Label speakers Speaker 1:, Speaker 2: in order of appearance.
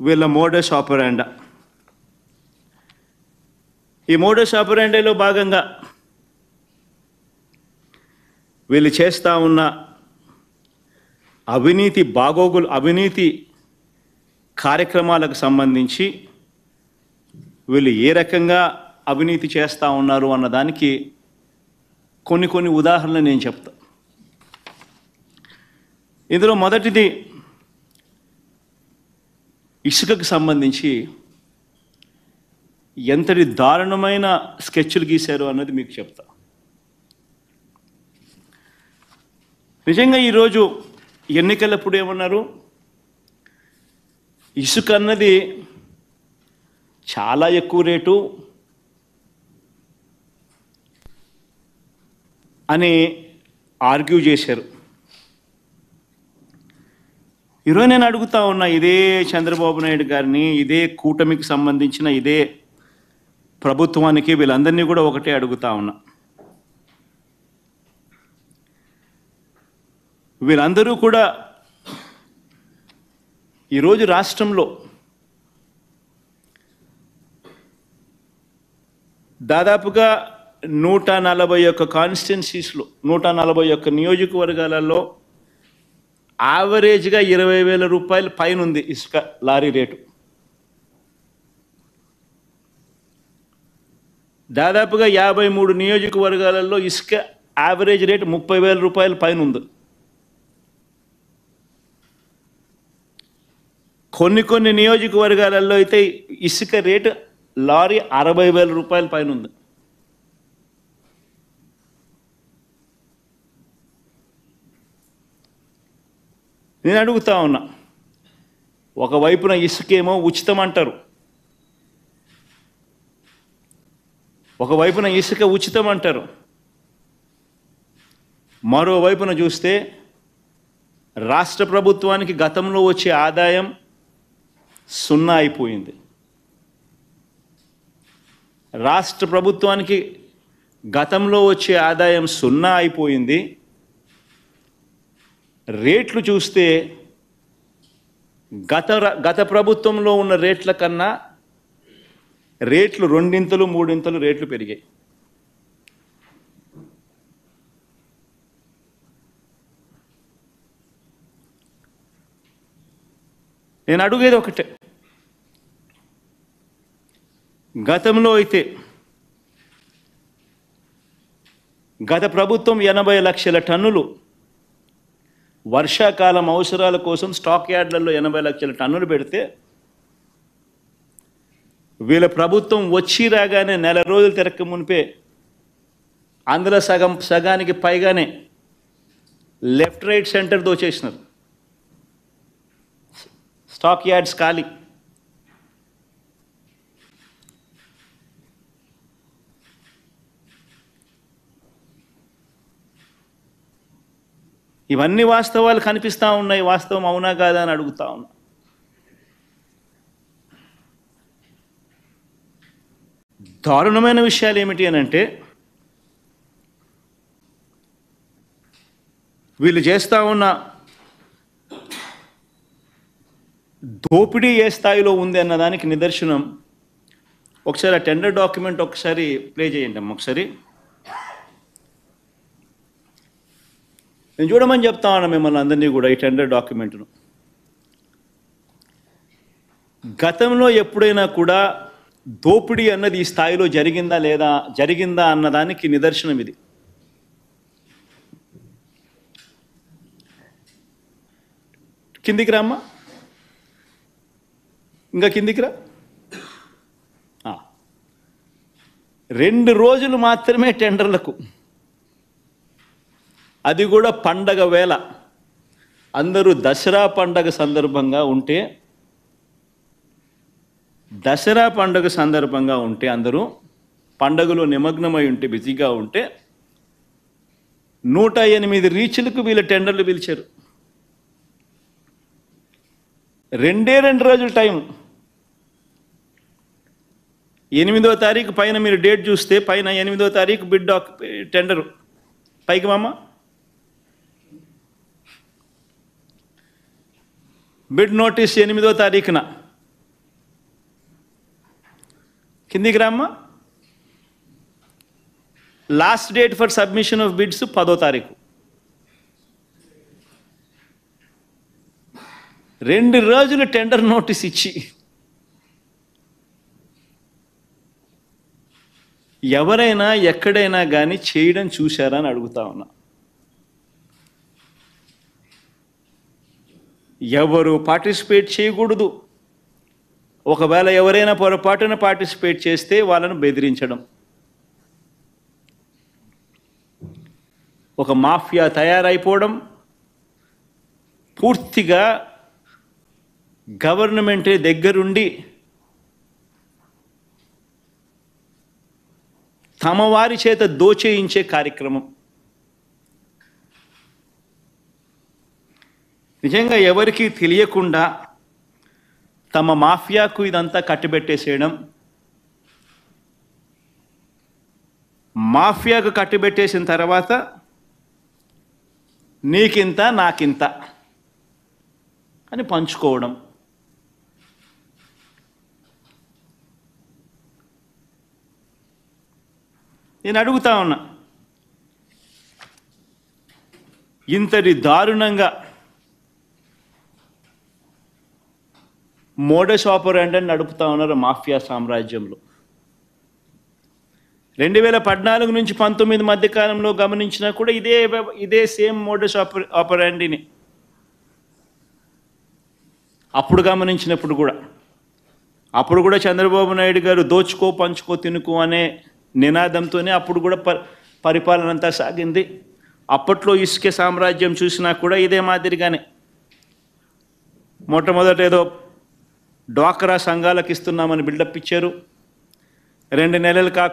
Speaker 1: వీళ్ళ మోడస్ ఆపరాండా. ఈ మోడస్ ఆపరాండాలో భాగంగా వీళ్ళు చేస్తూ ఉన్న అవినీతి కార్యక్రమాలకు సంబంధించి వీళ్ళు ఏ రకంగా అవినీతి చేస్తూ ఉన్నారు అన్నదానికి కొన్ని ఉదాహరణలు నేను చెప్తా. ఇందులో మొదటిది ఇసుకకు సంబంధించి ఎంతటి దారుణమైన స్కెచ్లు గీశారు అన్నది మీకు చెప్తా. నిజంగా ఈరోజు ఎన్నికలప్పుడు ఏమన్నారు, ఇసుక అన్నది చాలా ఎక్కువ రేటు అని ఆర్గ్యూ చేశారు. ఈరోజు నేను అడుగుతా ఉన్నా, ఇదే చంద్రబాబు నాయుడు గారిని, ఇదే కూటమికి సంబంధించిన ఇదే ప్రభుత్వానికి, వీళ్ళందరినీ కూడా ఒకటే అడుగుతా ఉన్నా. వీళ్ళందరూ కూడా ఈరోజు రాష్ట్రంలో దాదాపుగా 141 కాన్స్టిట్యున్సీస్లో 141 నియోజకవర్గాలలో యావరేజ్గా 20,000 రూపాయల పైన ఉంది ఇసుక లారీ రేటు. దాదాపుగా 53 నియోజకవర్గాలలో ఇసుక యావరేజ్ రేటు 30,000 రూపాయల పైన ఉంది. కొన్ని నియోజకవర్గాలలో అయితే ఇసుక రేటు లారీ 60,000 రూపాయల పైన ఉంది. నేను అడుగుతా ఉన్నా, ఒకవైపున ఇసుకేమో ఉచితం అంటారు, మరోవైపున చూస్తే రాష్ట్ర ప్రభుత్వానికి గతంలో వచ్చే ఆదాయం 0 అయిపోయింది. రాష్ట్ర ప్రభుత్వానికి గతంలో వచ్చే ఆదాయం 0 అయిపోయింది. రేట్లు చూస్తే గత ప్రభుత్వంలో ఉన్న రేట్ల కన్నా రేట్లు 2 3 రేట్లు పెరిగాయి. నేను అడుగేది ఒకటే, గతంలో అయితే గత ప్రభుత్వం 80 లక్షల టన్నులు వర్షాకాలం అవసరాల కోసం స్టాక్ యార్డ్లలో 80 లక్షల టన్నులు పెడితే, వీళ్ళ ప్రభుత్వం వచ్చి రాగానే నెల రోజులు తిరక్క మునిపే అందులో సగానికి పైగానే లెఫ్ట్ రైట్ సెంటర్ దోచేసినారు. స్టాక్ యార్డ్స్ ఖాళీ. ఇవన్నీ వాస్తవాలు కనిపిస్తూ ఉన్నాయి. వాస్తవం అవునా కాదా అని అడుగుతా ఉన్నా. దారుణమైన విషయాలు ఏమిటి అని అంటే, వీళ్ళు చేస్తూ ఉన్న దోపిడీ ఏ స్థాయిలో ఉంది అన్నదానికి నిదర్శనం ఒకసారి ఆ టెండర్ డాక్యుమెంట్ ఒకసారి ప్లే చేయండి అమ్మ. ఒకసారి నేను చూడమని చెప్తా ఉన్నా మిమ్మల్ని అందరినీ కూడా. ఈ టెండర్ డాక్యుమెంట్ను గతంలో ఎప్పుడైనా కూడా దోపిడీ అన్నది ఈ స్థాయిలో జరిగిందా అన్నదానికి నిదర్శనం ఇది. కిందికి రామ్మా, ఇంకా కిందికి రా. 2 రోజులు మాత్రమే టెండర్లకు, అది కూడా పండగ వేళ. అందరూ దసరా పండగ సందర్భంగా ఉంటే అందరూ పండగలో నిమగ్నమై ఉంటే, బిజీగా ఉంటే 108 రీచ్లకు వీళ్ళ టెండర్లు పిలిచారు. 2 రోజులు టైం. 8వ తారీఖు పైన మీరు డేట్ చూస్తే, పైన 8వ తారీఖు బిడ్ టెండరు. పైకి మామ, బిడ్ నోటీస్ 8వ తారీఖున కిందికి రామ్మా. Last date for submission of bids 10వ తారీఖు. 2 రోజులు టెండర్ నోటీస్ ఇచ్చి ఎవరైనా ఎక్కడైనా కానీ చేయడం చూశారా అని అడుగుతా ఉన్నా. ఎవరు పార్టిసిపేట్ చేయకూడదు. ఒకవేళ ఎవరైనా పొరపాటున పార్టిసిపేట్ చేస్తే వాళ్ళను బెదిరించడం. ఒక మాఫియా తయారైపోవడం, పూర్తిగా గవర్నమెంటే దగ్గరుండి తమ వారి చేత దోచేయించే కార్యక్రమం. నిజంగా ఎవరికీ తెలియకుండా తమ మాఫియాకు ఇదంతా కట్టిబెట్టేసేయడం, మాఫియాకు కట్టిబెట్టేసిన తర్వాత నీకింత నాకింత అని పంచుకోవడం. నేను అడుగుతా ఉన్నా, ఇంతటి దారుణంగా మోడస్ ఆపరాండి నడుపుతా ఉన్నారు మాఫియా సామ్రాజ్యంలో. 2014 నుంచి 19 మధ్య కాలంలో గమనించినా కూడా ఇదే సేమ్ మోడస్ ఆపరాండిని అప్పుడు గమనించినప్పుడు కూడా, అప్పుడు కూడా చంద్రబాబు నాయుడు గారు దోచుకో పంచుకో తినుకో అనే నినాదంతోనే అప్పుడు కూడా పరిపాలన అంతా సాగింది. అప్పట్లో ఇసుక సామ్రాజ్యం చూసినా కూడా ఇదే మాదిరిగానే మొట్టమొదట ఏదో డ్వాక్రా సంఘాలకు ఇస్తున్నామని బిల్డప్ ఇచ్చారు. 2 నెలలు